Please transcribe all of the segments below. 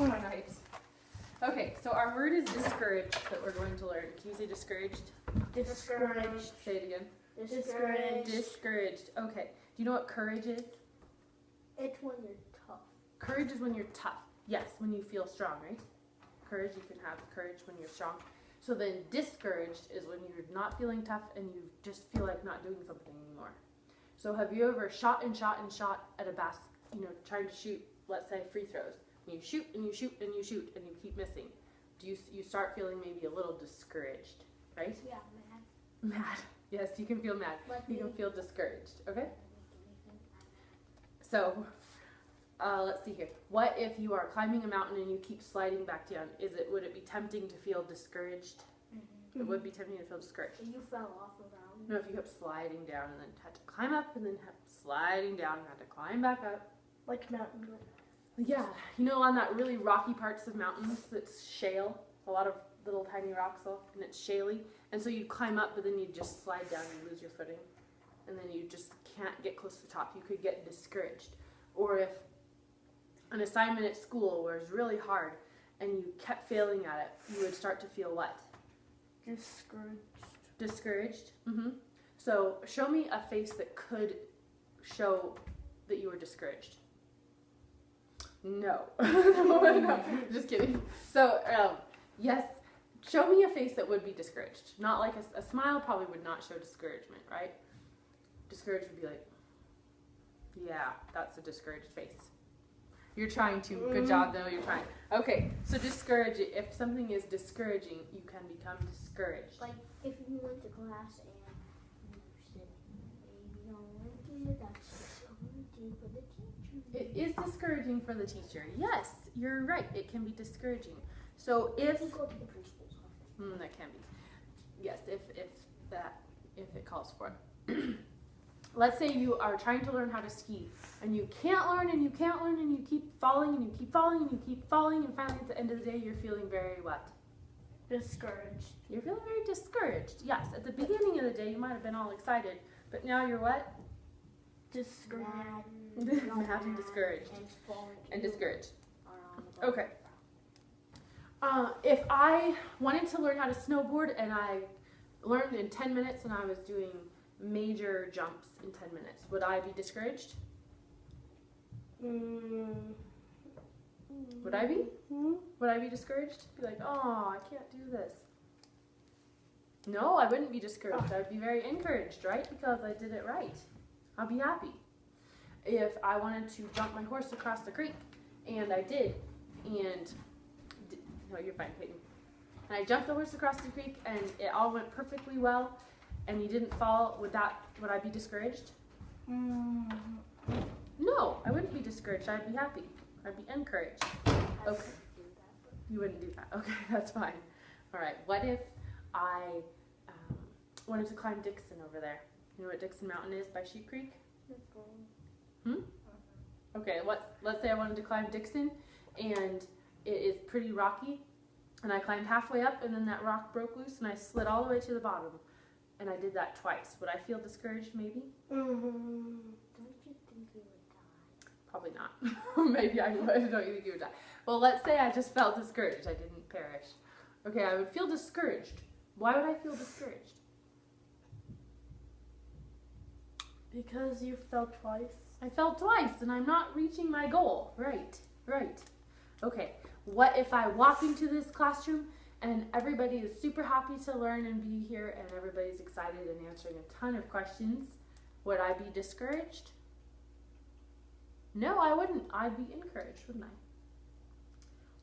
Oh, my knives. Okay, so our word is discouraged that we're going to learn. Can you say discouraged? Discouraged. Say it again. Discouraged. Discouraged. Okay. Do you know what courage is? It's when you're tough. Courage is when you're tough. Yes, when you feel strong, right? Courage, you can have courage when you're strong. So then discouraged is when you're not feeling tough and you just feel like not doing something anymore. So have you ever shot at a basket, trying to shoot, let's say, free throws? And you shoot and you shoot and you shoot and you keep missing. You start feeling maybe a little discouraged, right? Yeah, mad. Mad. Yes, you can feel mad. You can feel discouraged, okay? So, let's see here. What if you are climbing a mountain and you keep sliding back down? Would it be tempting to feel discouraged? Mm-hmm. It would be tempting to feel discouraged. You fell off around. No, if you kept sliding down and then had to climb up and then sliding down and had to climb back up. Like mountain goat. Yeah, on that really rocky parts of mountains that's shale, a lot of little tiny rocks and it's shaly. And so you'd climb up, but then you'd just slide down and lose your footing. And then you just can't get close to the top. You could get discouraged. Or if an assignment at school was really hard and you kept failing at it, you would start to feel what? Discouraged. Discouraged? Mm-hmm. So show me a face that could show that you were discouraged. No. No, just kidding. So, yes, show me a face that would be discouraged. Not like a smile probably would not show discouragement, right? Discouraged would be like, yeah, that's a discouraged face. You're trying to. Good job, though. You're trying. Okay, so discourage. If something is discouraging, you can become discouraged. Like if you went to class and you said, maybe I don't like it, that's discouraging for the teacher. It is discouraging for the teacher. Yes, you're right. It can be discouraging. So if you go to the principal's office. that can be. Yes, if it calls for it. Let's say you are trying to learn how to ski and you can't learn and you can't learn and you keep falling and you keep falling and you keep falling and finally at the end of the day you're feeling very what? Discouraged. You're feeling very discouraged. Yes, at the beginning of the day you might have been all excited, but now you're what? Discouraged. Mad and discouraged. And discouraged. Okay. If I wanted to learn how to snowboard and I learned in 10 minutes and I was doing major jumps in 10 minutes, would I be discouraged? Would I be? Would I be discouraged? Be like, oh, I can't do this. No, I wouldn't be discouraged. I'd be very encouraged, right? Because I did it right. I'll be happy. If I wanted to jump my horse across the creek, and I did, no, you're fine, Peyton. And I jumped the horse across the creek, and it all went perfectly well, and you didn't fall, would I be discouraged? No, I wouldn't be discouraged. I'd be happy. I'd be encouraged. Okay. You wouldn't do that. Okay, that's fine. All right. What if I wanted to climb Dixon over there? You know what Dixon Mountain is by Sheep Creek? Okay. Let's say I wanted to climb Dixon, and it is pretty rocky, and I climbed halfway up, and then that rock broke loose, and I slid all the way to the bottom. And I did that twice. Would I feel discouraged, maybe? Don't you think you would die? Probably not. Maybe I would. Don't you think you would die? Well, let's say I just felt discouraged. I didn't perish. Okay, I would feel discouraged. Why would I feel discouraged? Because you fell twice. I fell twice, and I'm not reaching my goal. Right. Okay, what if I walk into this classroom and everybody is super happy to learn and be here, and everybody's excited and answering a ton of questions? Would I be discouraged? No, I wouldn't. I'd be encouraged, wouldn't I?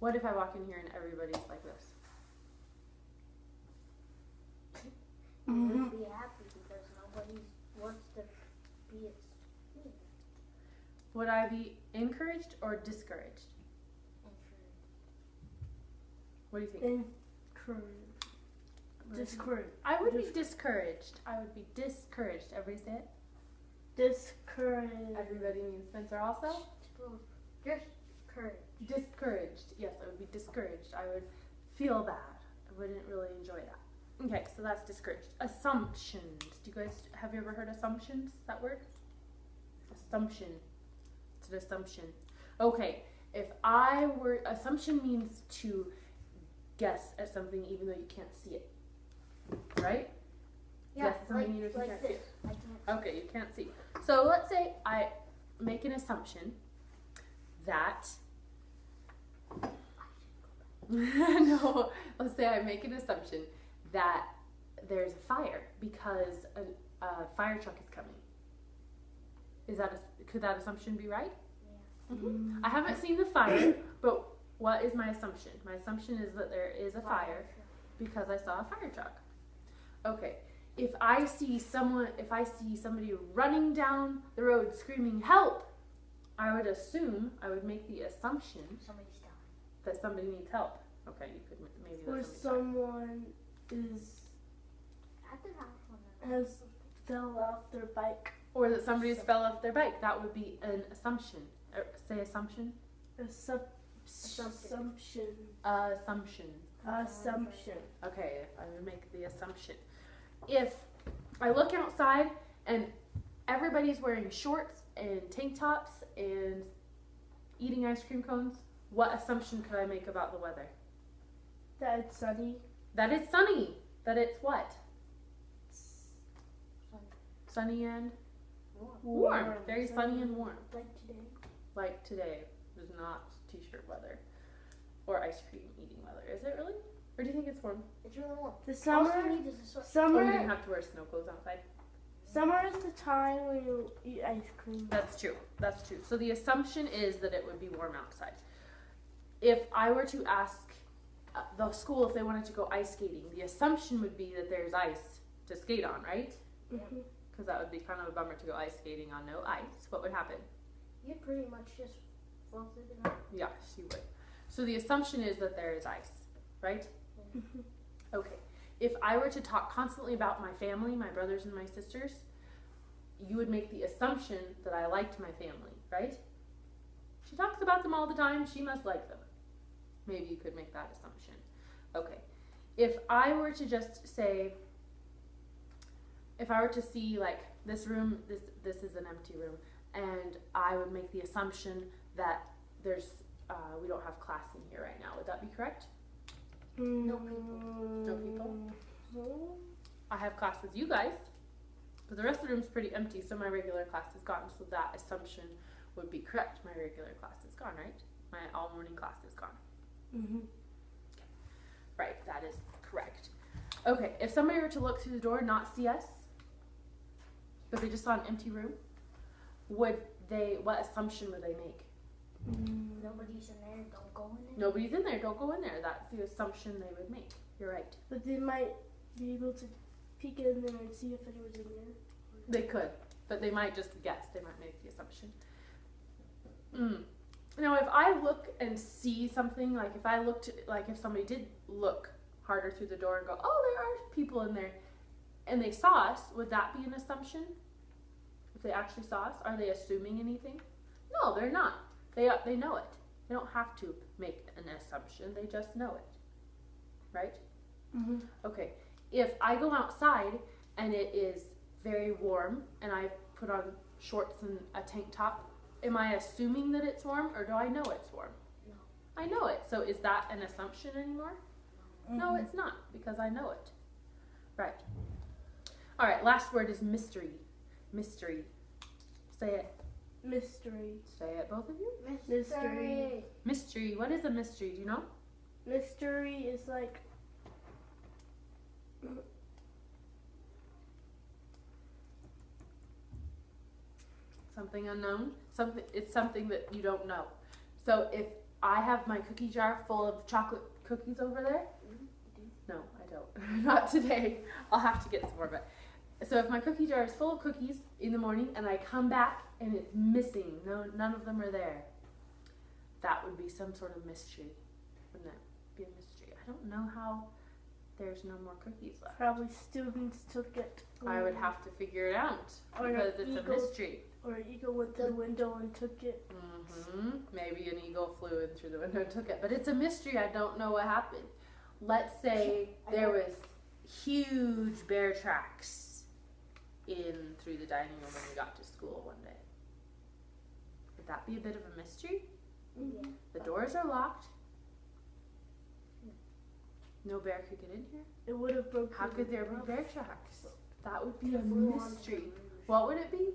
What if I walk in here and everybody's like this? You would be happy because nobody wants to be a student. Would I be encouraged or discouraged? What do you think? Discouraged. I would be discouraged. I would be discouraged. Everybody say it? Discouraged. Everybody means Spencer also? Discouraged. Discouraged. Yes, I would be discouraged. I would feel bad. I wouldn't really enjoy that. Okay, so that's discouraged. Assumptions. Have you ever heard assumptions, that word? Assumption. It's an assumption. Okay, assumption means to guess at something even though you can't see it, right? Yeah, Guess at something even if you like can't see this. it. I can't. Okay, you can't see. So let's say I make an assumption that no, let's say I make an assumption that there's a fire because a fire truck is coming. Could that assumption be right? Yeah. Mm-hmm. I haven't seen the fire, but what is my assumption? My assumption is that there is a fire because I saw a fire truck. Okay. If I see somebody running down the road screaming help, I would make the assumption Somebody's dying. that somebody needs help. Okay, you could maybe Or that's something. someone is At the house. has fell off their bike. Or that somebody has fell off their bike. That would be an assumption. Say assumption. Assumption. Assumption. Assumption. Okay, if I would make the assumption. If I look outside and everybody's wearing shorts and tank tops and eating ice cream cones, what assumption could I make about the weather? That it's sunny. That it's sunny. That it's what? Sunny and warm. Very sunny and warm. Like today. Like today is not t-shirt weather or ice cream eating weather. Is it really? Or do you think it's warm? It's really warm. The All summer. you need is a sweat. Or you Summer. didn't have to wear snow clothes outside? Summer is the time when you eat ice cream. That's true. That's true. So the assumption is that it would be warm outside. If I were to ask the school if they wanted to go ice skating, the assumption would be that there's ice to skate on, right? Mhm. Because that would be kind of a bummer to go ice skating on no ice. What would happen? You'd pretty much just fall through the ground. Yes, you would. So the assumption is that there is ice, right? Mhm. Okay. If I were to talk constantly about my family, my brothers and my sisters, you would make the assumption that I liked my family, right? She talks about them all the time. She must like them. Maybe you could make that assumption. Okay. If I were to just say, if I were to see like this room, this is an empty room, and I would make the assumption that we don't have class in here right now. Would that be correct? No people. No people? I have class with you guys, but the rest of the room's pretty empty, so my regular class is gone. So that assumption would be correct. My regular class is gone, right? My all morning class is gone. Mhm. Right, that is correct. Okay, if somebody were to look through the door and not see us, but they just saw an empty room, what assumption would they make? Nobody's in there. Don't go in there. Nobody's in there, don't go in there. That's the assumption they would make. You're right. But they might be able to peek in there and see if anyone's in there. They could, but they might just guess. They might make the assumption. Now, if I look and see something, like if somebody did look harder through the door and go, oh, there are people in there, and they saw us, would that be an assumption? If they actually saw us, are they assuming anything? No, they're not. They know it. They don't have to make an assumption. They just know it, right? Mhm. Okay. If I go outside and it is very warm and I put on shorts and a tank top, am I assuming that it's warm or do I know it's warm? No. I know it. So is that an assumption anymore? No, it's not because I know it. Right. All right. Last word is mystery. Mystery. Say it. Mystery. Say it, both of you. Mystery. Mystery. What is a mystery? Do you know? Mystery is like Something unknown. It's something that you don't know. So if I have my cookie jar full of chocolate cookies over there, no, I don't. Not today. I'll have to get some more. But so if my cookie jar is full of cookies in the morning and I come back and it's missing, none of them are there, that would be some sort of mystery. Wouldn't that be a mystery? I don't know how there's no more cookies left. probably students took it. I would have to figure it out Or because it's an a eagle. mystery. Or an eagle went to the window and took it. Maybe an eagle flew in through the window and took it, but it's a mystery. I don't know what happened. Let's say there was huge bear tracks in through the dining room when we got to school one day. Would that be a bit of a mystery? Yeah. The doors are locked. No bear could get in here. It would have broken. How could there be bear tracks? That would be a Flew on mystery. the roof. What would it be?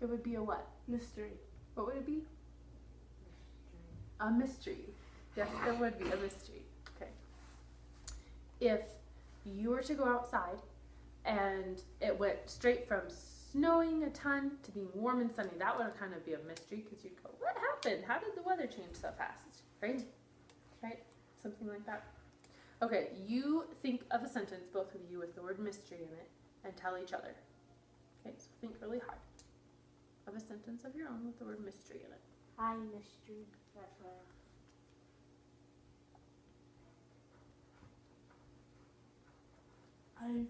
It would be a what? Mystery. What would it be? A mystery. Yes, it would be a mystery. Okay. If you were to go outside and it went straight from snowing a ton to being warm and sunny, that would kind of be a mystery because you'd go, what happened? How did the weather change so fast? Right? Right? Something like that. Okay, you think of a sentence, both of you, with the word mystery in it and tell each other. Okay, so think really hard of a sentence of your own with the word mystery in it. Hi, mystery. That's right. I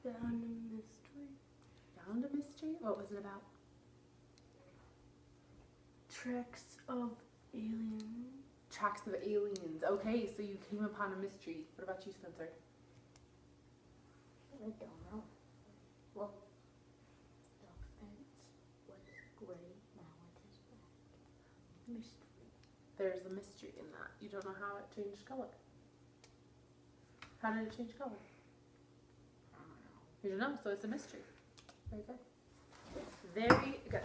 found a mystery. Found a mystery? What was it about? Tracks of aliens. Tracks of aliens. Okay, so you came upon a mystery. What about you, Spencer? I don't know. Well, the fence was gray, now it is black. Mystery. There's a mystery in that. You don't know how it changed color. How did it change color? I don't know. You don't know, so it's a mystery. Very good. Very good.